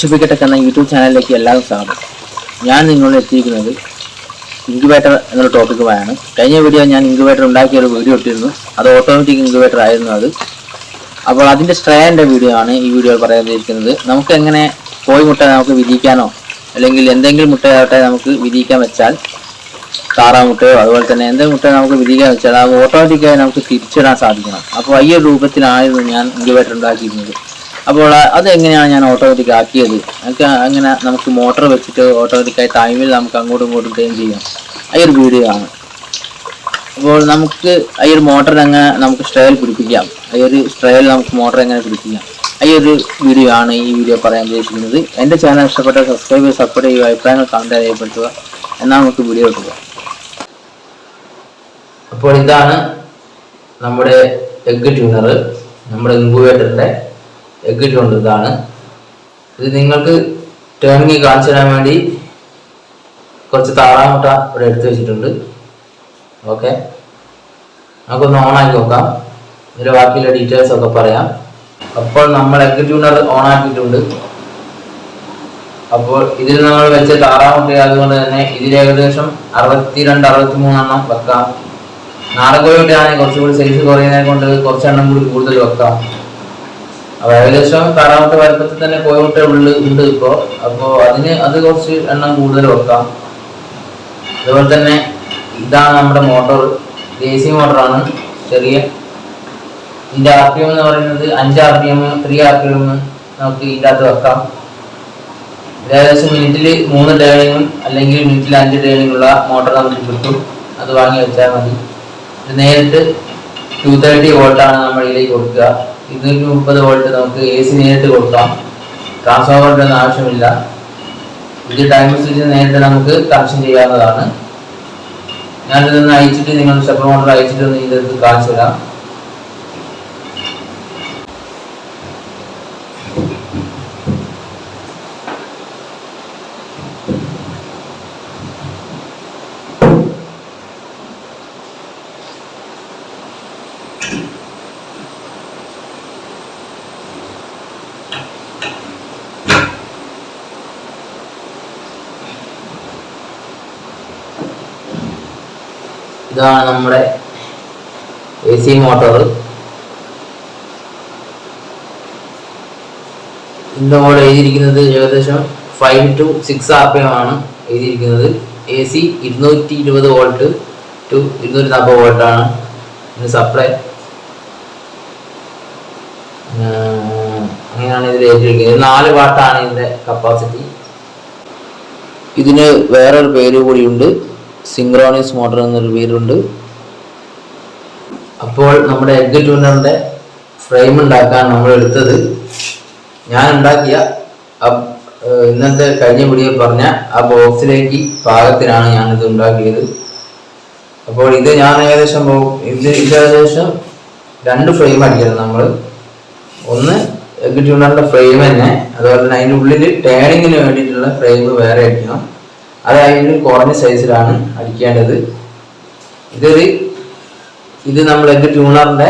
രക്ഷപ്പിക്കട്ടെ എന്ന യൂട്യൂബ് ചാനലിലേക്ക് എല്ലാവരും സ്വാഗതം. ഞാൻ നിങ്ങളോട് എത്തിയിരിക്കുന്നത് ഇൻക്യുബേറ്റർ എന്നൊരു ടോപ്പിക്കുമായാണ്. കഴിഞ്ഞ വീഡിയോ ഞാൻ ഇൻക്യുബേറ്റർ ഉണ്ടാക്കിയ ഒരു വീഡിയോ ഇട്ടിരുന്നു. അത് ഓട്ടോമാറ്റിക് ഇൻക്യുബേറ്റർ ആയിരുന്നു അത്. അപ്പോൾ അതിൻ്റെ സ്ട്രേൻ്റെ വീഡിയോ ആണ് ഈ വീഡിയോയിൽ പറയാൻ ഉദ്ദേശിക്കുന്നത്. നമുക്ക് എങ്ങനെ കോഴി മുട്ട നമുക്ക് വിരിയിക്കാനോ അല്ലെങ്കിൽ എന്തെങ്കിലും മുട്ടയാവട്ടെ നമുക്ക് വിരിയിക്കാൻ വെച്ചാൽ, താറാവ് മുട്ടയോ അതുപോലെ തന്നെ എന്തെങ്കിലും മുട്ട നമുക്ക് വിരിയിക്കാൻ വെച്ചാൽ അത് ഓട്ടോമാറ്റിക്കായി നമുക്ക് തിരിച്ചിടാൻ സാധിക്കണം. അപ്പോൾ ഈ ഒരു രൂപത്തിലായിരുന്നു ഞാൻ ഇൻക്യുബേറ്റർ ഉണ്ടാക്കിയിരുന്നത്. അപ്പോൾ അത് എങ്ങനെയാണ് ഞാൻ ഓട്ടോമാറ്റിക് ആക്കിയത്, അങ്ങനെ നമുക്ക് മോട്ടർ വെച്ചിട്ട് ഓട്ടോമാറ്റിക്കായി ടൈമിൽ നമുക്ക് അങ്ങോട്ടും ഇങ്ങോട്ടും ടേൺ ചെയ്യാം. ഈ ഒരു വീഡിയോ ആണ്. അപ്പോൾ നമുക്ക് ഈ ഒരു മോട്ടർ എങ്ങനെ നമുക്ക് സ്ട്രേയിൽ പിടിപ്പിക്കാം, ഈ ഒരു സ്ട്രേയിൽ നമുക്ക് മോട്ടർ എങ്ങനെ പിടിപ്പിക്കാം, ഈ ഒരു വീഡിയോ ആണ് ഈ വീഡിയോ പറയാൻ ഉദ്ദേശിക്കുന്നത്. എൻ്റെ ചാനൽ ഇഷ്ടപ്പെട്ട സബ്സ്ക്രൈബ് ചെയ്ത് സപ്പോർട്ട് ചെയ്യുക, അഭിപ്രായങ്ങൾ കമൻറ്റ് രേഖപ്പെടുത്തുക. എന്നാൽ നമുക്ക് വീഡിയോ എടുക്കുക. അപ്പോൾ ഇതാണ് നമ്മുടെ എഗ് ട്യൂണർ, നമ്മുടെ ഇൻക്യുബേറ്ററിൻ്റെ എഗ് ട്യൂണർ ഇതാണ്. ഇത് നിങ്ങൾക്ക് ടേണിങ് കാണിച്ചു തരാൻ വേണ്ടി കുറച്ച് താറാമുട്ട ഇവിടെ എടുത്തു വെച്ചിട്ടുണ്ട്. ഓക്കെ, നമുക്കൊന്ന് ഓണാക്കി നോക്കാം. ഇതിൽ ബാക്കിയുള്ള ഡീറ്റെയിൽസ് ഒക്കെ പറയാം. അപ്പോൾ നമ്മൾ എഗ് ട്യൂണർ ഓൺ ആക്കിയിട്ടുണ്ട്. അപ്പോൾ ഇതിൽ നമ്മൾ വെച്ച താറാമുട്ട അതുകൊണ്ട് തന്നെ ഇതിൽ ഏകദേശം 62-63 എണ്ണം വെക്കാം. നാടൻ കോഴിമുട്ടയാണെങ്കിൽ കുറച്ചുകൂടി സൈസ് കുറയുന്നതിനെ കൊണ്ട് കുറച്ചെണ്ണം കൂടി കൂടുതൽ വെക്കാം. അപ്പോൾ ഏകദേശം താറാമുട്ട വലുപ്പത്തിൽ തന്നെ കോഴിമുട്ട ഉണ്ട് ഇപ്പോൾ. അപ്പോൾ അത് കുറച്ച് എണ്ണം കൂടുതൽ വെക്കാം. അതുപോലെ തന്നെ ഇതാണ് നമ്മുടെ മോട്ടോർ, AC മോട്ടറാണ്. ചെറിയ ഇതിൻ്റെ RPM എന്ന് പറയുന്നത് 5 RPM 3 RPM നമുക്ക് ഇതിൻ്റെ അകത്ത് വെക്കാം. ഏകദേശം മിനിറ്റിൽ 3 ടേണിങ്ങും അല്ലെങ്കിൽ മിനിറ്റിൽ 5 ടേണിങ്ങുള്ള മോട്ടർ നമുക്ക് കിട്ടും. അത് വാങ്ങി വെച്ചാൽ മതി. ഇത് നേരിട്ട് 230 വോൾട്ടാണ് നമ്മൾ ഇതിലേക്ക് കൊടുക്കുക. 230 വോൾട്ട് നമുക്ക് AC നേരിട്ട് കൊടുക്കാം. ട്രാൻസ്ഫോമറിൻ്റെ ഒന്നും ആവശ്യമില്ല. ഇത് ടൈം സ്വിച്ച് നേരിട്ട് നമുക്ക് കണക്ഷൻ ചെയ്യാവുന്നതാണ്. ഞാനിതൊന്ന് അയച്ചിട്ട് നിങ്ങൾ സ്റ്റെപ്പർ മോട്ടർ അയച്ചിട്ട് ഒന്ന് ഇതെടുത്ത് കാണിച്ചു തരാം. ഇതാണ് നമ്മുടെ AC മോട്ടോർ. ഇതിൻ്റെ മോഡ് എഴുതിയിരിക്കുന്നത് ഏകദേശം 5 to 6 RPM ആണ് എഴുതിയിരിക്കുന്നത്. AC 220 വോൾട്ട് ടു 240 വോൾട്ടാണ് ഇതിന് സപ്ലൈ. അങ്ങനെയാണ് ഇതിൽ എഴുതിയിരിക്കുന്നത്. 4 വാട്ടാണ് ഇതിൻ്റെ കപ്പാസിറ്റി. ഇതിന് വേറൊരു പേര് കൂടിയുണ്ട്, സിങ്ക്രോണിസ് മോട്ടർ എന്നൊരു പേരുണ്ട്. അപ്പോൾ നമ്മുടെ എഗ് ട്യൂണറിൻ്റെ ഫ്രെയിം ഉണ്ടാക്കാൻ നമ്മൾ എടുത്തത്, ഞാൻ ഉണ്ടാക്കിയ ഇന്നത്തെ കഴിഞ്ഞ വീഡിയോ പറഞ്ഞ ആ ബോക്സിലേക്ക് പാകത്തിനാണ് ഞാനിത് ഉണ്ടാക്കിയത്. അപ്പോൾ ഇത് ഞാൻ ഏകദേശം ഏകദേശം 2 ഫ്രെയിം അടിക്കണം നമ്മൾ. ഒന്ന് എഗ് ട്യൂണറിൻ്റെ ഫ്രെയിം തന്നെ, അതുപോലെ തന്നെ അതിൻ്റെ ഉള്ളിൽ ടേണിങ്ങിന് വേണ്ടിയിട്ടുള്ള ഫ്രെയിം വേറെ അടിക്കണം. അതായത് കുറഞ്ഞ സൈസിലാണ് അടിക്കേണ്ടത്. ഇത് നമ്മൾ എഗ് ട്യൂണറിൻ്റെ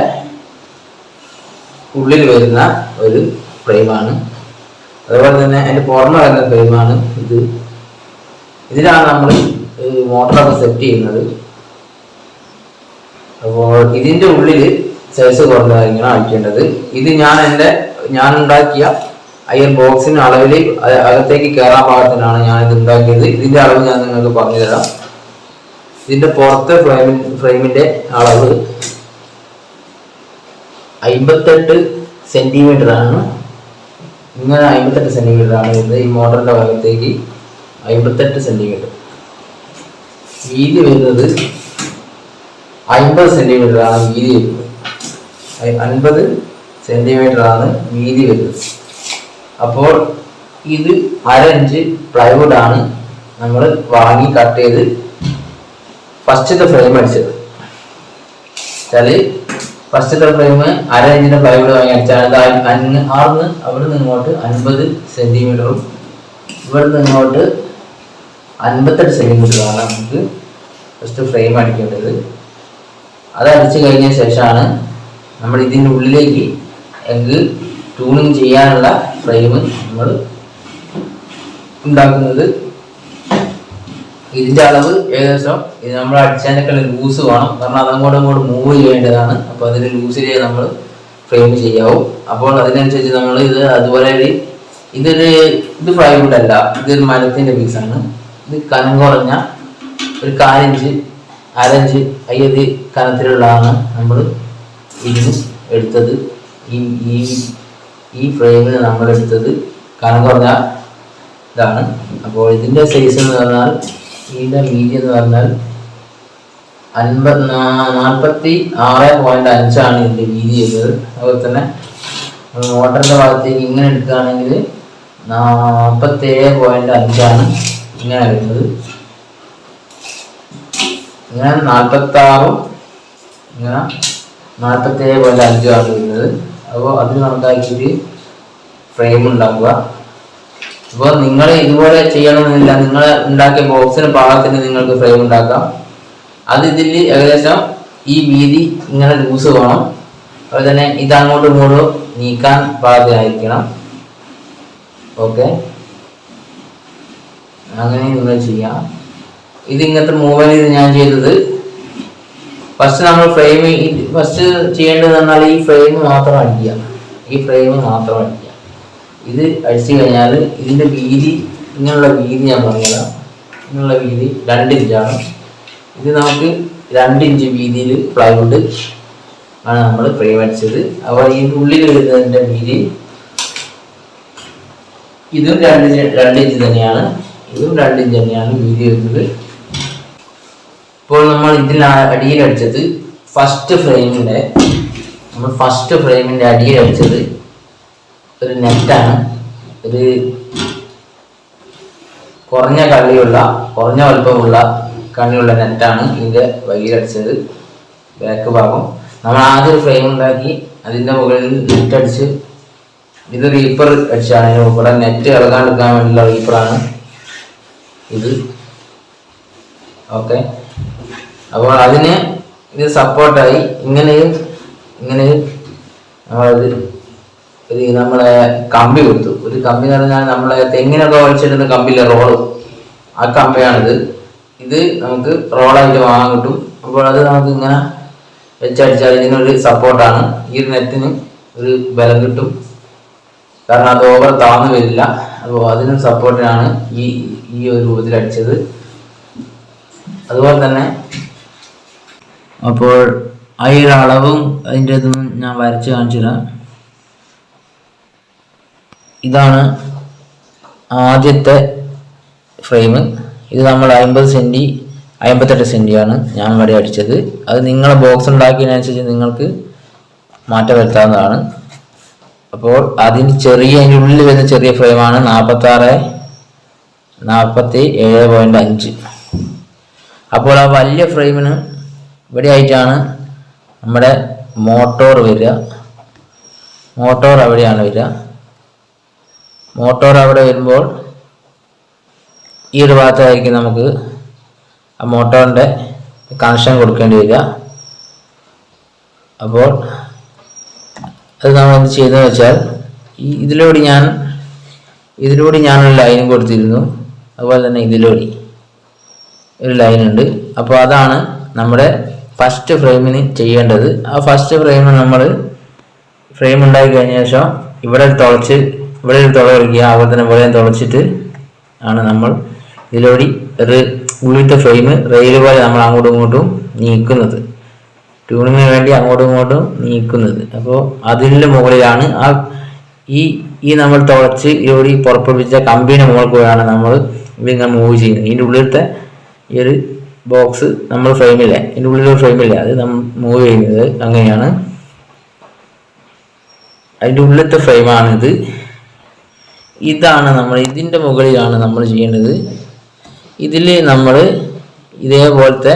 ഉള്ളിൽ വരുന്ന ഒരു ഫ്രെയിമാണ്. അതുപോലെ തന്നെ അതിൻ്റെ പുറമെ വരുന്ന ഫ്രെയിമാണ് ഇത്. ഇതിലാണ് നമ്മൾ മോട്ടറൊക്കെ സെറ്റ് ചെയ്യുന്നത്. അപ്പോൾ ഇതിൻ്റെ ഉള്ളിൽ സൈസ് കുറഞ്ഞതായിരിക്കണം അടിക്കേണ്ടത്. ഇത് ഞാൻ ഉണ്ടാക്കിയ അയ്യർ ബോക്സിന് അളവിൽ അകത്തേക്ക് കയറാൻ പാകത്തിനാണ് ഞാനിത് ഉണ്ടാക്കിയത്. ഇതിൻ്റെ അളവ് ഞാൻ നിങ്ങൾക്ക് പറഞ്ഞു തരാം. ഇതിൻ്റെ പുറത്തെ ഫ്രെയിമിൻ്റെ അളവ് 58 സെൻറ്റിമീറ്റർ ആണ്. ഇങ്ങനെ 58 സെൻറ്റിമീറ്റർ ആണ് ഇത്. ഈ മോട്ടറിൻ്റെ ഭാഗത്തേക്ക് 58 സെൻറ്റിമീറ്റർ. വീതി വരുന്നത് 50 സെൻറ്റിമീറ്റർ ആണ് വീതി വരുന്നത്. 50 സെൻറ്റിമീറ്റർ ആണ് വീതി വരുന്നത്. അപ്പോൾ ഇത് 1/2 ഇഞ്ച് പ്ലൈവുഡ് ആണ് നമ്മൾ വാങ്ങി കട്ട് ചെയ്ത് ഫസ്റ്റത്തെ ഫ്രെയിം അടിച്ചത്. ഫസ്റ്റത്തെ ഫ്രെയിം 1/2 ഇഞ്ചിന്റെ പ്ലൈവുഡ് വാങ്ങി അടിച്ചാൽ അവിടെ നിന്ന് ഇങ്ങോട്ട് 50 സെൻറ്റിമീറ്ററും ഇവിടെ നിന്ന് ഇങ്ങോട്ട് 58 സെൻറ്റിമീറ്ററാണ് നമുക്ക് ഫസ്റ്റ് ഫ്രെയിം അടിക്കേണ്ടത്. അത് അടിച്ചു കഴിഞ്ഞ ശേഷമാണ് നമ്മൾ ഇതിൻ്റെ ഉള്ളിലേക്ക് എഗ് ട്യൂണിങ് ചെയ്യാനുള്ള ഫ്രെയിം നമ്മൾ ഉണ്ടാക്കുന്നത്. ഇതിന്റെ അളവ് ഏകദേശം ഇത് നമ്മൾ അടിച്ചതിനൊക്കെ ലൂസ് വേണം, കാരണം അതങ്ങോട്ടും ഇങ്ങോട്ട് മൂവ് ചെയ്യേണ്ടതാണ്. അപ്പോൾ അതിന് ലൂസിൽ നമ്മൾ ഫ്രെയിം ചെയ്യാവും. അപ്പോൾ അതിനനുസരിച്ച് നമ്മൾ ഇത് അതുപോലെ ഇത് പ്ലൈവുഡ് അല്ല, ഇതൊരു മരത്തിന്റെ പീസാണ്. ഇത് കനം കുറഞ്ഞ ഒരു 1/4 ഇഞ്ച് 1/2 ഇഞ്ച് അയ്യത് കനത്തിലുള്ളതാണ് നമ്മൾ ഇതിന് എടുത്തത്. ഈ ഫ്രെയിമിന് നമ്മൾ എടുത്തത് കനം കുറഞ്ഞ ഇതാണ്. അപ്പോൾ ഇതിന്റെ സൈസ് എന്ന് പറഞ്ഞാൽ, ഇതിന്റെ വീതി എന്ന് പറഞ്ഞാൽ 46.5 ആണ് ഇതിന്റെ വീതി ചെയ്തത്. അതുപോലെ തന്നെ മോട്ടറിന്റെ ഭാഗത്തേക്ക് ഇങ്ങനെ എടുക്കുകയാണെങ്കിൽ 47.5 ആണ് ഇങ്ങനെ വരുന്നത്. ഇങ്ങനെ 46 ഇങ്ങനെ 47.5 ആണ് വരുന്നത്. അപ്പോൾ അതിന് കണക്കാക്കിയിട്ട് ഫ്രെയിം ഉണ്ടാക്കുക. അപ്പോൾ നിങ്ങൾ ഇതുപോലെ ചെയ്യണമെന്നില്ല, നിങ്ങൾ ഉണ്ടാക്കിയ ബോക്സിന് പാകത്തിന് നിങ്ങൾക്ക് ഫ്രെയിം ഉണ്ടാക്കാം. അത് ഇതിൽ ഏകദേശം ഈ വീതി ഇങ്ങനെ ലൂസ് വേണം. അതുപോലെ തന്നെ ഇത് അങ്ങോട്ടും ഇങ്ങോട്ടും നീക്കാൻ പാകത്തിനായിരിക്കണം. ഓക്കെ, അങ്ങനെ നിങ്ങൾ ചെയ്യാം. ഇത് ഇങ്ങനത്തെ മൂവ്മെന്റ് ഞാൻ ചെയ്തത് ഫസ്റ്റ് നമ്മൾ ഫസ്റ്റ് ചെയ്യേണ്ടത് പറഞ്ഞാൽ ഈ ഫ്രെയിം മാത്രം അടിക്കുക. ഇത് അടിച്ചു കഴിഞ്ഞാൽ ഇതിന്റെ വീതി, ഇങ്ങനെയുള്ള വീതി ഞാൻ പറഞ്ഞതാണ്. ഇങ്ങനെയുള്ള വീതി 2 ഇഞ്ചാണ്. ഇത് നമുക്ക് 2 ഇഞ്ച് വീതിയിൽ പ്ലൈവുഡ് ആണ് നമ്മൾ ഫ്രെയിം അടിച്ചത്. അപ്പോൾ ഈ ഉള്ളിൽ വരുന്നതിന്റെ വീതി ഇതും 2 ഇഞ്ച് തന്നെയാണ്. ഇതും 2 ഇഞ്ച് തന്നെയാണ് വീതി വരുന്നത്. ഇപ്പോൾ നമ്മൾ ഇതിൽ അടിയിൽ അടിച്ചത് ഫസ്റ്റ് ഫ്രെയിമിന്റെ അടിയിൽ അടിച്ചത് ഒരു നെറ്റാണ്. ഒരു കുറഞ്ഞ വലുപ്പമുള്ള കണ്ണിയുള്ള നെറ്റാണ് ഇതിന്റെ വഴിയിലടിച്ചത്. ബാക്ക് ഭാഗം നമ്മൾ ആദ്യം ഒരു ഫ്രെയിം ഉണ്ടാക്കി അതിന്റെ മുകളിൽ നെറ്റ് അടിച്ച്, ഇത് റീപ്പർ അടിച്ചാണ്. ഇവിടെ നെറ്റ് ഇളകാണ്ടിരിക്കാൻ വേണ്ടിയുള്ള റീപ്പറാണ് ഇത്. ഓക്കെ, അപ്പോൾ അതിന് ഇത് സപ്പോർട്ടായി ഇങ്ങനെയും നമ്മളെ കമ്പി കൊടുത്തു. ഒരു കമ്പി എന്ന് പറഞ്ഞാൽ നമ്മളെ തെങ്ങിനൊക്കെ വലിച്ചിടുന്ന കമ്പിയിലെ റോള്, ആ കമ്പിയാണിത്. ഇത് നമുക്ക് റോളായിട്ട് വാങ്ങാൻ കിട്ടും. അപ്പോൾ അത് നമുക്ക് ഇങ്ങനെ വെച്ചടിച്ചാൽ ഇതിനൊരു സപ്പോർട്ടാണ്. ഈ ഒരു നെറ്റിന് ഒരു ബലം കിട്ടും, കാരണം അത് ഓവർ താഴ്ന്നു വരില്ല. അപ്പോൾ അതിനൊരു സപ്പോർട്ടിനാണ് ഈ ഒരു രൂപത്തിൽ അടിച്ചത്. അതുപോലെ തന്നെ അപ്പോൾ ആ ഒരു അളവും അതിൻ്റെ ഇതും ഞാൻ വരച്ച് കാണിച്ചു തരാം. ഇതാണ് ആദ്യത്തെ ഫ്രെയിം. ഇത് നമ്മൾ 58 സെൻറ്റിയാണ് ഞാൻ ഇവിടെ അടിച്ചത്. അത് നിങ്ങളെ ബോക്സ് ഉണ്ടാക്കിയതിനനുസരിച്ച് നിങ്ങൾക്ക് മാറ്റം വരുത്താവുന്നതാണ്. അപ്പോൾ അതിൻ്റെ ഉള്ളിൽ വരുന്ന ചെറിയ ഫ്രെയിമാണ് 47.5. അപ്പോൾ ആ വലിയ ഫ്രെയിമിന് ഇവിടെ ആയിട്ടാണ് നമ്മുടെ മോട്ടോർ വരിക. മോട്ടോർ അവിടെയാണ് വരിക. മോട്ടോർ അവിടെ വരുമ്പോൾ ഈ ഒരു ഭാഗത്തായിരിക്കും നമുക്ക് ആ മോട്ടോറിൻ്റെ കണക്ഷൻ കൊടുക്കേണ്ടി വരിക. അപ്പോൾ അത് നമ്മൾ എന്ത് ചെയ്തതെന്ന് വെച്ചാൽ ഇതിലൂടെ ഞാൻ ഒരു ലൈൻ കൊടുത്തിരുന്നു. അതുപോലെ തന്നെ ഇതിലൂടെ ഒരു ലൈൻ ഉണ്ട്. അപ്പോൾ അതാണ് നമ്മുടെ ഫസ്റ്റ് ഫ്രെയിമിന് ചെയ്യേണ്ടത്. ആ ഫസ്റ്റ് ഫ്രെയിം നമ്മൾ ഫ്രെയിം ഉണ്ടാക്കി കഴിഞ്ഞ ശേഷം ഇവിടെ ഒരു തുള വയ്ക്കുക. അതുപോലെ തന്നെ ഇവിടെ തുളച്ചിട്ട് ആണ് നമ്മൾ ഇതിലൂടെ ഒരു ഉള്ളിലത്തെ ഫ്രെയിം റെയിൽ പോലെ നമ്മൾ അങ്ങോട്ടും ഇങ്ങോട്ടും നീക്കുന്നത്, ട്യൂണിങ്ങിന് വേണ്ടി അങ്ങോട്ടും ഇങ്ങോട്ടും നീക്കുന്നത്. അപ്പോൾ അതിൻ്റെ മുകളിലാണ് ഈ നമ്മൾ തുളച്ച് ഇവിടെ പുറപ്പെടുവിച്ച കമ്പിയുടെ മുകളിൽ കൂടെയാണ് നമ്മൾ ഇതിങ്ങനെ മൂവ് ചെയ്യുന്നത്. ഇതിൻ്റെ ഉള്ളിലത്തെ ഈ ഒരു ബോക്സ് നമ്മൾ ഫ്രെയിമില്ല, ഇതിൻ്റെ ഉള്ളിലൊരു ഫ്രെയിമില്ല, അത് നമ്മൾ മൂവ് ചെയ്യുന്നത് അങ്ങനെയാണ്. അതിൻ്റെ ഉള്ളിലത്തെ ഫ്രെയിമാണിത്. ഇതാണ് ഇതിൻ്റെ മുകളിലാണ് നമ്മൾ ചെയ്യേണ്ടത്. ഇതിൽ നമ്മൾ ഇതേപോലത്തെ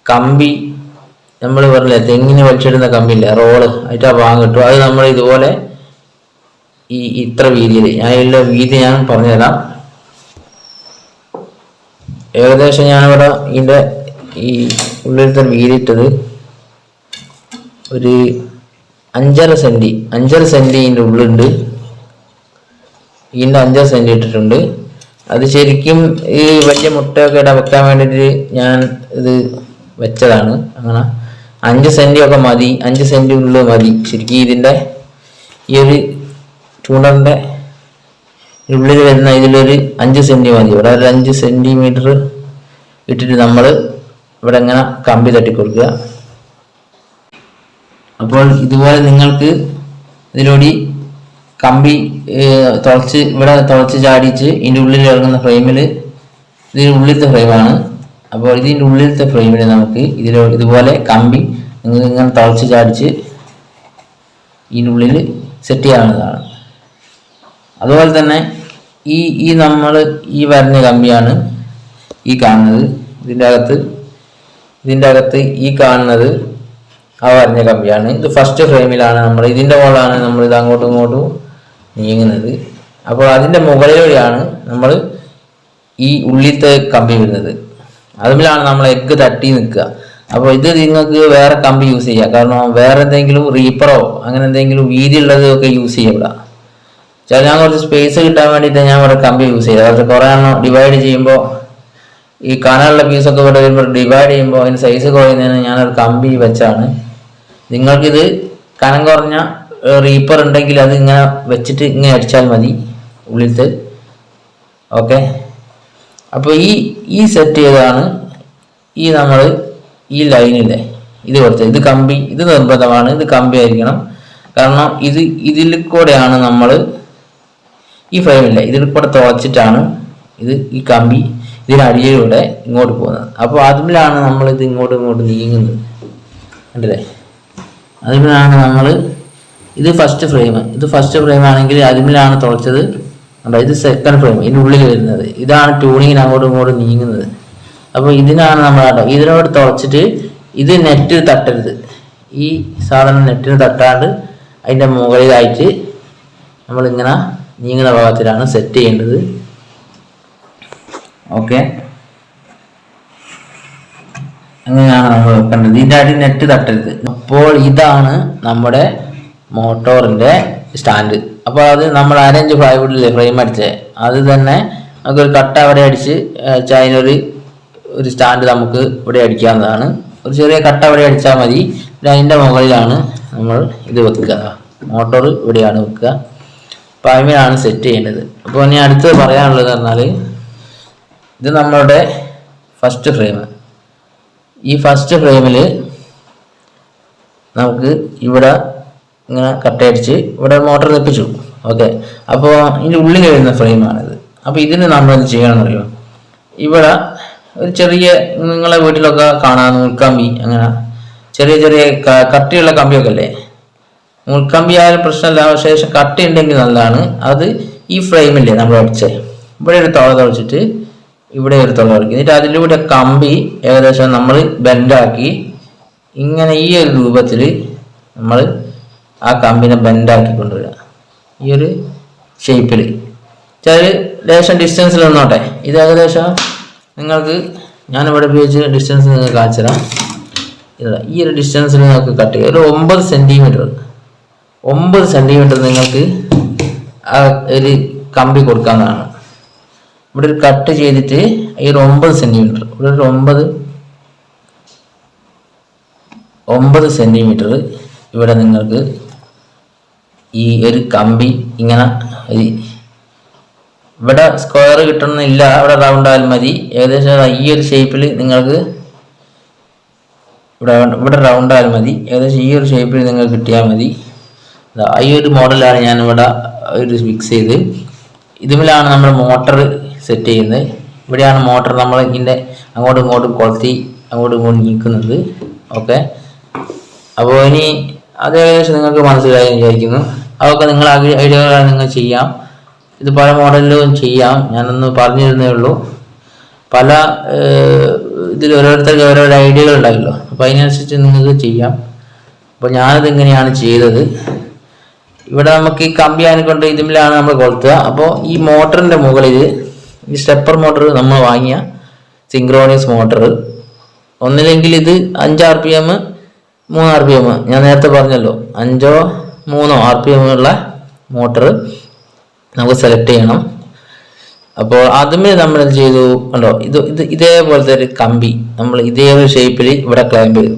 കമ്പി, നമ്മൾ പറഞ്ഞില്ലേ തെങ്ങിന് വലിച്ചിടുന്ന കമ്പിയില്ല, റോള് ആയിട്ട് ആ ഭാഗം കിട്ടും. അത് നമ്മൾ ഇതുപോലെ ഇത്ര വീതിയിൽ, ഇതിൻ്റെ വീതി ഞാൻ പറഞ്ഞുതരാം. ഏകദേശം ഞാനിവിടെ ഇതിൻ്റെ ഈ ഉള്ളിലത്തെ വീതി ഇട്ടത് ഒരു 5.5 സെൻറ്റി ഇതിൻ്റെ ഉള്ളുണ്ട്. ഇതിൻ്റെ 5 സെൻറ്റ് ഇട്ടിട്ടുണ്ട്. അത് ശരിക്കും ഈ വലിയ മുട്ടയൊക്കെ വെക്കാൻ വേണ്ടിയിട്ട് ഞാൻ ഇത് വെച്ചതാണ്. അങ്ങനെ 5 സെൻറ്റ് ഒക്കെ മതി, 5 സെൻറ്റ് ഉള്ളിൽ മതി ശരിക്കും. ഇതിൻ്റെ ഈ ഒരു ചൂണ്ടറിൻ്റെ ഉള്ളിൽ വരുന്ന ഇതിലൊരു 5 സെൻറ്റ് മതി. ഇവിടെ ഒരു 5 സെൻറ്റിമീറ്റർ ഇട്ടിട്ട് നമ്മൾ ഇവിടെ ഇങ്ങനെ കമ്പി തട്ടി കൊടുക്കുക. അപ്പോൾ ഇതുപോലെ നിങ്ങൾക്ക് ഇതിലൂടെ കമ്പി ഇവിടെ തുളച്ച് ചാടിച്ച് ഇതിൻ്റെ ഉള്ളിൽ ഇറങ്ങുന്ന ഫ്രെയിമിൽ, ഇതിൻ്റെ ഉള്ളിലത്തെ ഫ്രെയിമാണ്. അപ്പോൾ ഇതിൻ്റെ ഉള്ളിലത്തെ ഫ്രെയിമിൽ നമുക്ക് ഇതുപോലെ കമ്പി നിങ്ങൾ ഇങ്ങനെ തുളച്ച് ചാടിച്ച് ഇതിൻ്റെ ഉള്ളിൽ സെറ്റ് ചെയ്യാവുന്നതാണ്. അതുപോലെ തന്നെ നമ്മൾ ഈ വരഞ്ഞ കമ്പിയാണ് ഈ കാണുന്നത്. ഇതിൻ്റെ അകത്ത് ഈ കാണുന്നത് ആ വരഞ്ഞ കമ്പിയാണ്. ഇത് ഫസ്റ്റ് ഫ്രെയിമിലാണ് നമ്മൾ, ഇതിൻ്റെ മുകളിലാണ് നമ്മൾ ഇത് അങ്ങോട്ടും ഇങ്ങോട്ടും നീങ്ങുന്നത്. അപ്പോൾ അതിൻ്റെ മുകളിലൂടെയാണ് നമ്മൾ ഈ ഉള്ളിലത്തെ കമ്പി വരുന്നത്. അതുമിലാണ് നമ്മൾ എഗ്ഗ് തട്ടി നിൽക്കുക. അപ്പോൾ ഇത് നിങ്ങൾക്ക് വേറെ കമ്പി യൂസ് ചെയ്യാം. കാരണം വേറെ എന്തെങ്കിലും റീപ്പറോ അങ്ങനെ എന്തെങ്കിലും വീതിയുള്ളതൊക്കെ യൂസ് ചെയ്യപ്പെടാം. ഞാൻ കുറച്ച് സ്പേസ് കിട്ടാൻ വേണ്ടിയിട്ട് ഞാൻ ഇവിടെ കമ്പി യൂസ് ചെയ്തത്. പക്ഷെ കുറേ എണ്ണം ഡിവൈഡ് ചെയ്യുമ്പോൾ ഈ കാണാനുള്ള പീസൊക്കെ ഇവിടെ വരുമ്പോൾ ഡിവൈഡ് ചെയ്യുമ്പോൾ അതിന് സൈസ് കുറയുന്നതിന് ഞാനൊരു കമ്പി വെച്ചാണ്. നിങ്ങൾക്കിത് കനം കുറഞ്ഞ റീപ്പർ ഉണ്ടെങ്കിൽ അത് ഇങ്ങനെ വെച്ചിട്ട് ഇങ്ങനെ അടിച്ചാൽ മതി ഉള്ളിലത്തെ. ഓക്കെ, അപ്പോൾ ഈ സെറ്റ് ചെയ്തതാണ് നമ്മൾ ഈ ലൈനില്ലേ ഇത് കൊടുത്തത്. ഇത് കമ്പി, ഇത് നിർബന്ധമാണ്, ഇത് കമ്പി ആയിരിക്കണം. കാരണം ഇതിൽ കൂടെയാണ് നമ്മൾ ഈ ഫ്രെയിമില്ലേ ഇതിൽ കൂടെ തുളച്ചിട്ടാണ് ഈ കമ്പി ഇതിനടിയിലൂടെ ഇങ്ങോട്ട് പോകുന്നത്. അപ്പോൾ അതിലാണ് നമ്മൾ ഇത് ഇങ്ങോട്ട് നീങ്ങുന്നത്. കണ്ടില്ലേ? അതിലാണ് നമ്മൾ ഇത് ഫസ്റ്റ് ഫ്രെയിം ആണെങ്കിൽ അതിലാണ് തുളച്ചത്. ഇത് സെക്കൻഡ് ഫ്രെയിം, ഇതിൻ്റെ ഉള്ളിൽ വരുന്നത്. ഇതാണ് ട്യൂണിങ്ങിന് അങ്ങോട്ടും ഇങ്ങോട്ടും നീങ്ങുന്നത്. അപ്പോൾ ഇതിനാണ് നമ്മൾ ഇതിനോട് തുളച്ചിട്ട് ഇത് നെറ്റിൽ തട്ടരുത്. ഈ സാധനം നെറ്റിൽ തട്ടാണ്ട് അതിൻ്റെ മുകളിലായിട്ട് നമ്മളിങ്ങനെ നീങ്ങുന്ന ഭാഗത്തിലാണ് സെറ്റ് ചെയ്യേണ്ടത്. ഓക്കെ, അങ്ങനെയാണ് നമ്മൾ വെക്കേണ്ടത്. ഇതിൻ്റെ അടി നെറ്റ് തട്ടരുത്. അപ്പോൾ ഇതാണ് നമ്മുടെ മോട്ടോറിൻ്റെ സ്റ്റാൻഡ്. അപ്പോൾ അത് നമ്മൾ 1.5 പ്ലൈവുഡിലെ ഫ്രെയിം അടിച്ചത് അത് തന്നെ നമുക്കൊരു കട്ട അവിടെ അടിച്ച് അതിനൊരു സ്റ്റാൻഡ് നമുക്ക് ഇവിടെ അടിക്കാവുന്നതാണ്. ഒരു ചെറിയ കട്ട അവിടെ അടിച്ചാൽ മതി. അതിൻ്റെ മുകളിലാണ് നമ്മൾ ഇത് വെക്കുക. മോട്ടോർ ഇവിടെയാണ് വെക്കുക. അപ്പോൾ അതിനാണ് സെറ്റ് ചെയ്യേണ്ടത്. അപ്പോൾ ഇനി അടുത്തത് പറയാനുള്ളത് പറഞ്ഞാൽ ഇത് നമ്മളുടെ ഫസ്റ്റ് ഫ്രെയിം. ഈ ഫസ്റ്റ് ഫ്രെയിമിൽ നമുക്ക് ഇവിടെ ഇങ്ങനെ കട്ടയടിച്ച് ഇവിടെ മോട്ടർ തെപ്പിച്ചു. ഓക്കെ, അപ്പോൾ ഇതിൻ്റെ ഉള്ളിൽ വരുന്ന ഫ്രെയിമാണിത്. അപ്പോൾ ഇതിന് നമ്മൾ എന്ത് ചെയ്യണമെന്നറിയോ? ഇവിടെ ഒരു ചെറിയ നിങ്ങളെ വീട്ടിലൊക്കെ കാണാം നൂൽക്കമ്പി, അങ്ങനെ ചെറിയ കട്ടിയുള്ള കമ്പിയൊക്കെ അല്ലേ. നൂൽക്കമ്പി ആയാലും പ്രശ്നമില്ല, ശേഷം കട്ടി ഉണ്ടെങ്കിൽ നല്ലതാണ്. അത് ഈ ഫ്രെയിമില്ലേ നമ്മൾ അടിച്ചത് ഇവിടെ ഒരു തുള തുളച്ചിട്ട് ഇവിടെ ഒരു തുള തുളയ്ക്കും. എന്നിട്ട് അതിലൂടെ കമ്പി ഏകദേശം നമ്മൾ ബെൻഡാക്കി ഇങ്ങനെ ഈ ഒരു രൂപത്തിൽ നമ്മൾ ആ കമ്പിനെ ബെൻഡാക്കി കൊണ്ടുവരിക. ഈ ഒരു ഷേപ്പിൽ ലേശം ഡിസ്റ്റൻസിൽ നിന്നോട്ടെ. ഇത് ഏകദേശം നിങ്ങൾക്ക് ഞാനിവിടെ ഉപയോഗിച്ച് ഡിസ്റ്റൻസ് നിങ്ങൾക്ക് കാണിച്ചു തരാം. ഈ ഒരു ഡിസ്റ്റൻസിൽ നിങ്ങൾക്ക് കട്ട് ചെയ്യുക. ഒരു 9 സെൻറ്റിമീറ്റർ നിങ്ങൾക്ക് ആ ഒരു കമ്പി കൊടുക്കാവുന്നതാണ്. ഇവിടെ ഒരു കട്ട് ചെയ്തിട്ട് ഈ ഒരു 9 സെൻറ്റിമീറ്റർ ഇവിടെ ഒരു 9 സെൻറ്റിമീറ്റർ ഇവിടെ നിങ്ങൾക്ക് ഈ ഒരു കമ്പി ഇങ്ങനെ ഇവിടെ സ്ക്വയർ കിട്ടണമെന്നില്ല, അവിടെ റൗണ്ട് ആയാലും മതി. ഏകദേശം ഈ ഒരു ഷേപ്പിൽ നിങ്ങൾക്ക് ഇവിടെ റൗണ്ട് ആയാലും മതി. ഏകദേശം ഈ ഒരു ഷേപ്പിൽ നിങ്ങൾക്ക് കിട്ടിയാൽ മതി. ഈ ഒരു മോഡലാണ് ഞാൻ ഇവിടെ ഒരു ഫിക്സ് ചെയ്ത്. ഇതിലാണ് നമ്മൾ മോട്ടർ സെറ്റ് ചെയ്യുന്നത്. ഇവിടെയാണ് മോട്ടർ നമ്മൾ ഇതിൻ്റെ അങ്ങോട്ടും ഇങ്ങോട്ടും കൊളുത്തി അങ്ങോട്ടും ഇങ്ങോട്ടും നീക്കുന്നത്. ഓക്കെ, അപ്പോൾ ഇനി അത് ഏകദേശം നിങ്ങൾക്ക് മനസ്സിലായി വിചാരിക്കുന്നു. അതൊക്കെ നിങ്ങൾ ഐഡിയകളാണ് നിങ്ങൾ ചെയ്യാം. ഇത് പല മോഡലിലും ചെയ്യാം. ഞാനൊന്ന് പറഞ്ഞു തരുന്നേ ഉള്ളൂ. പല ഇതിൽ ഓരോരുത്തർക്ക് ഓരോരോ ഐഡിയകൾ ഉണ്ടാവില്ലോ. അപ്പോൾ അതിനനുസരിച്ച് നിങ്ങൾക്ക് ചെയ്യാം. അപ്പോൾ ഞാനിത് ഇങ്ങനെയാണ് ചെയ്തത്. ഇവിടെ നമുക്ക് ഈ കമ്പി ആനെക്കൊണ്ട് ഇതിലാണ് നമ്മൾ കൊളുത്തുക. അപ്പോൾ ഈ മോട്ടറിൻ്റെ മുകളിൽ ഈ സ്റ്റെപ്പർ മോട്ടർ നമ്മൾ വാങ്ങിയ സിങ്ക്രോണിയസ് മോട്ടർ, ഒന്നില്ലെങ്കിൽ ഇത് 5 RPM 3 RPM, ഞാൻ നേരത്തെ പറഞ്ഞല്ലോ 5 3 RPM ഉള്ള മോട്ടർ നമുക്ക് സെലക്ട് ചെയ്യണം. അപ്പോൾ ആദ്യമേ നമ്മൾ എന്ത് ചെയ്തു കണ്ടോ, ഇതേപോലത്തെ ഒരു കമ്പി നമ്മൾ ഇതേ ഒരു ഷേപ്പിൽ ഇവിടെ ക്ലൈംബ് ചെയ്തു.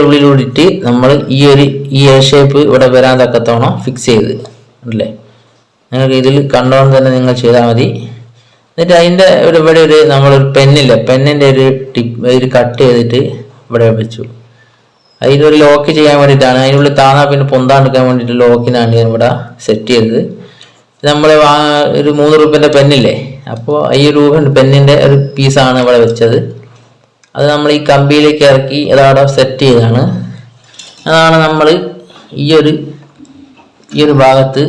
ഉള്ളിലൂടിയിട്ട് നമ്മൾ ഈ എ ഷേപ്പ് ഇവിടെ വരാൻ തക്കത്തോണം ഫിക്സ് ചെയ്ത് അല്ലേ. നിങ്ങൾക്ക് ഇതിൽ കണ്ടോണ്ട് തന്നെ നിങ്ങൾ ചെയ്താൽ മതി. എന്നിട്ട് അതിൻ്റെ ഇവിടെ നമ്മളൊരു പെന്നിൻ്റെ ഒരു കട്ട് ചെയ്തിട്ട് ഇവിടെ വെച്ചു. അതിലൊരു ലോക്ക് ചെയ്യാൻ വേണ്ടിയിട്ടാണ്. അതിനുള്ളിൽ താന്നാ പിന്നെ പൊന്താണ്ടിരിക്കാൻ വേണ്ടിയിട്ട് ലോക്കിനാണ് ഞാൻ ഇവിടെ സെറ്റ് ചെയ്തത്. നമ്മൾ ഒരു 3 രൂപേൻ്റെ പെന്നില്ലേ, അപ്പോൾ ഈ പെന്നിൻ്റെ ഒരു പീസാണ് ഇവിടെ വെച്ചത്. അത് നമ്മൾ ഈ കമ്പിയിലേക്ക് ഇറക്കി അതവിടെ സെറ്റ് ചെയ്താണ്. അതാണ് നമ്മൾ ഈ ഒരു ഭാഗത്ത്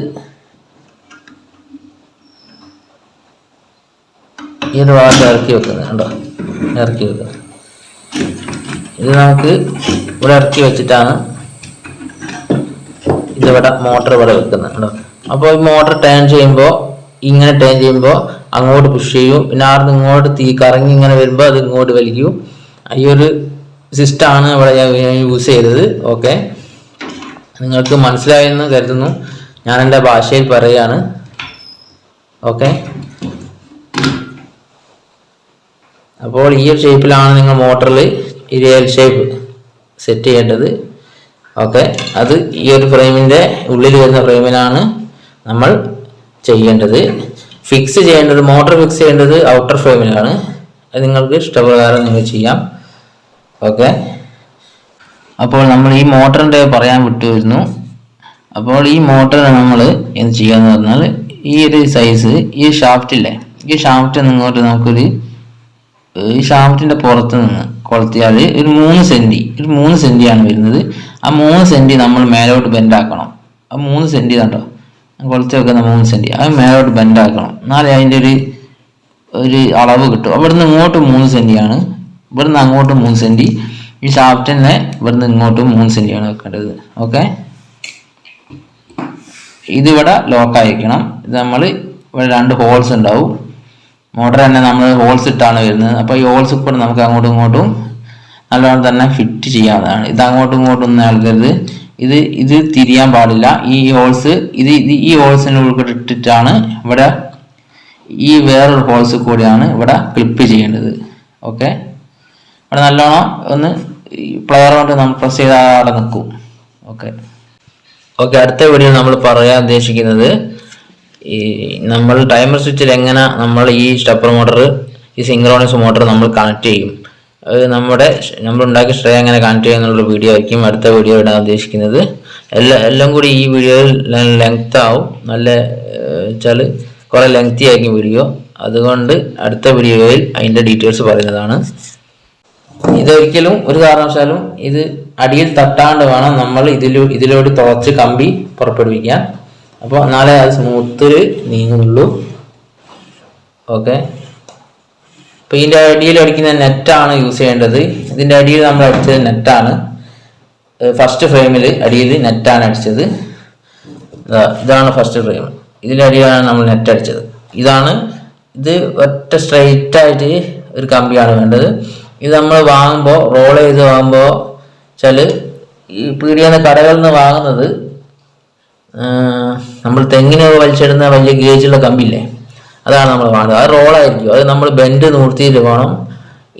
ഇറക്കി വെക്കുന്നത് കണ്ടോ, ഇറക്കി വെക്കുന്നത്. ഇത് നമുക്ക് ഇവിടെ ഇറക്കി വെച്ചിട്ടാണ് ഇതിവിടെ മോട്ടർ ഇവിടെ വെക്കുന്നത് കണ്ടോ. അപ്പോൾ ഈ മോട്ടർ ടേൺ ചെയ്യുമ്പോൾ അങ്ങോട്ട് പുഷ് ചെയ്യും. പിന്നെ ആർന്ന് ഇങ്ങോട്ട് കറങ്ങി ഇങ്ങനെ വരുമ്പോൾ അത് ഇങ്ങോട്ട് വലിക്കും. ഈ ഒരു സിസ്റ്റമാണ് ഇവിടെ ഞാൻ യൂസ് ചെയ്തത്. ഓക്കെ, നിങ്ങൾക്ക് മനസ്സിലായെന്ന് കരുതുന്നു. ഞാൻ എൻ്റെ ഭാഷയിൽ പറയുകയാണ്. ഓക്കെ, അപ്പോൾ ഈ ഒരു ഷേപ്പിലാണ് നിങ്ങൾ മോട്ടറിൽ ഈ എൽ ഷേപ്പ് സെറ്റ് ചെയ്യേണ്ടത്. ഓക്കെ, അത് ഈ ഒരു ഫ്രെയിമിൻ്റെ ഉള്ളിൽ വരുന്ന ഫ്രെയിമിലാണ് നമ്മൾ ചെയ്യേണ്ടത്. മോട്ടർ ഫിക്സ് ചെയ്യേണ്ടത് ഔട്ടർ ഫ്രെയിമിലാണ്. അത് നിങ്ങൾക്ക് ഇഷ്ടപ്രകാരം നിങ്ങൾ ചെയ്യാം. ഓക്കെ, അപ്പോൾ നമ്മൾ ഈ മോട്ടറിൻ്റെ പറയാൻ വിട്ടുവരുന്നു. അപ്പോൾ ഈ മോട്ടർ നമ്മൾ എന്ത് ചെയ്യാന്ന് പറഞ്ഞാൽ ഈ ഒരു സൈസ് ഈ ഷാഫ്റ്റില്ലേ, ഈ ഷാഫ്റ്റ് ഇങ്ങോട്ട് ഈ ഷാഫ്റ്റിൻ്റെ പുറത്ത് നിന്ന് കൊളുത്തിയാൽ ഒരു 3 സെന്റിയാണ് വരുന്നത്. ആ 3 സെന്റി നമ്മൾ മേലോട്ട് ബെൻഡാക്കണം. ആ 3 സെന്റി കണ്ടോ, കൊളുത്തി വെക്കുന്ന 3 സെന്റി അത് മേലോട്ട് ബെൻഡാക്കണം. എന്നാലേ അതിൻ്റെ ഒരു അളവ് കിട്ടും. അവിടുന്ന് ഇങ്ങോട്ട് 3 സെന്റിയാണ്, ഇവിടുന്ന് അങ്ങോട്ട് 3 സെന്റി. ഈ ഷാഫ്റ്റിനെ ഇവിടുന്ന് ഇങ്ങോട്ടും 3 സെന്റിയാണ് വെക്കേണ്ടത്. ഓക്കെ, ഇതിവിടെ ലോക്കായിരിക്കണം. ഇത് നമ്മൾ ഇവിടെ 2 ഹോൾസ് ഉണ്ടാവും. മോട്ടർ തന്നെ നമ്മൾ ഹോൾസ് ഇട്ടാണ് വരുന്നത്. അപ്പോൾ ഈ ഹോൾസ് കൂടെ നമുക്ക് അങ്ങോട്ടും ഇങ്ങോട്ടും നല്ലോണം തന്നെ ഫിറ്റ് ചെയ്യാവുന്നതാണ്. ഇത് അങ്ങോട്ടും ഇങ്ങോട്ടും ഒന്നും നൽകരുത്. ഇത് തിരിയാൻ പാടില്ല. ഈ ഹോൾസ് ഈ ഹോൾസിൻ്റെ ഉൾപ്പെടെ ഇട്ടിട്ടാണ് ഇവിടെ ഈ വേറൊരു ഹോൾസ് കൂടിയാണ് ഇവിടെ ക്ലിപ്പ് ചെയ്യേണ്ടത്. ഓക്കെ, ഇവിടെ നല്ലോണം ഒന്ന് പ്ലെയർ കൊണ്ട് നമ്മൾ പ്രസ് ചെയ്താൽ അവിടെ നിൽക്കും. ഓക്കെ, അടുത്ത വീഡിയോ നമ്മൾ പറയാൻ ഉദ്ദേശിക്കുന്നത് നമ്മൾ ടൈമർ സ്വിച്ചിൽ എങ്ങനെ നമ്മൾ ഈ സ്റ്റെപ്പർ മോട്ടർ, ഈ സിങ്ക്രോണസ് മോട്ടർ നമ്മൾ കണക്ട് ചെയ്യും. അത് നമ്മൾ ഉണ്ടാക്കിയ സ്ട്രേ എങ്ങനെ കണക്ട് ചെയ്യുന്നുള്ള വീഡിയോ ആയിരിക്കും അടുത്ത വീഡിയോ ഇടാൻ ഉദ്ദേശിക്കുന്നത്. എല്ലാം കൂടി ഈ വീഡിയോയിൽ ലെങ്ത് ആവും, നല്ല വെച്ചാൽ കുറേ ലെങ്തി ആയിരിക്കും വീഡിയോ. അതുകൊണ്ട് അടുത്ത വീഡിയോയിൽ അതിൻ്റെ ഡീറ്റെയിൽസ് പറയുന്നതാണ്. ഇതൊരിക്കലും ഒരു കാരണവശാലും ഇത് അടിയിൽ തട്ടാണ്ട് വേണം നമ്മൾ ഇതിലൂടെ തുളച്ച് കമ്പി പുറപ്പെടുവിക്കാൻ. അപ്പോൾ എന്നാലേ അത് സ്മൂത്തിൽ നീങ്ങുന്നുള്ളൂ. ഓക്കെ, അപ്പോൾ ഇതിൻ്റെ അടിയിൽ അടിക്കുന്ന നെറ്റാണ് യൂസ് ചെയ്യേണ്ടത്. ഇതിൻ്റെ അടിയിൽ നമ്മൾ അടിച്ചത് നെറ്റാണ്. ഫസ്റ്റ് ഫ്രെയിമിൽ അടിയിൽ നെറ്റാണ് അടിച്ചത്. ഇതാണ് ഫസ്റ്റ് ഫ്രെയിം. ഇതിൻ്റെ അടിയിലാണ് നമ്മൾ നെറ്റ് അടിച്ചത്. ഇത് ഒറ്റ സ്ട്രെയിറ്റ് ആയിട്ട് ഒരു കമ്പിയാണ് വേണ്ടത്. ഇത് നമ്മൾ വാങ്ങുമ്പോൾ റോൾ ചെയ്ത് വാങ്ങുമ്പോൾ വെച്ചാൽ ഈ പീടികയിൽ കടകളിൽ നിന്ന് വാങ്ങുന്നത് നമ്മൾ തെങ്ങിന് വലിച്ചിടുന്ന വലിയ ഗേജുള്ള കമ്പില്ലേ, അതാണ് നമ്മൾ വാങ്ങുന്നത്. അത് റോളായിരിക്കും. അത് നമ്മൾ ബെൻഡ് നൂർത്തിയിട്ട് വേണം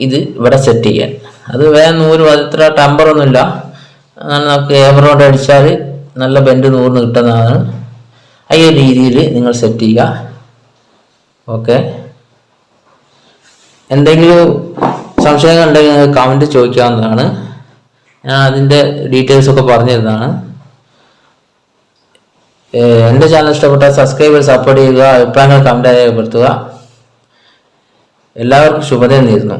ഇത് ഇവിടെ സെറ്റ് ചെയ്യാൻ. അത് വേഗം അത്ര ടെമ്പറൊന്നുമില്ല. നമുക്ക് ഏവറോട് അടിച്ചാൽ നല്ല ബെൻഡ് നൂറിന് കിട്ടുന്നതാണ്. ഈ ഒരു രീതിയിൽ നിങ്ങൾ സെറ്റ് ചെയ്യുക. ഓക്കെ, എന്തെങ്കിലും സംശയങ്ങൾ ഉണ്ടെങ്കിൽ നിങ്ങൾ കമൻറ്റ് ചോദിക്കാവുന്നതാണ്. ഞാൻ അതിൻ്റെ ഡീറ്റെയിൽസൊക്കെ പറഞ്ഞു തരുന്നതാണ്. എൻ്റെ ചാനൽ ഇഷ്ടപ്പെട്ടാൽ സബ്സ്ക്രൈബ് സപ്പോർട്ട് ചെയ്യുക, അഭിപ്രായങ്ങൾ കമൻറ്റ് രേഖപ്പെടുത്തുക. എല്ലാവർക്കും ശുഭദിനം നേരുന്നു.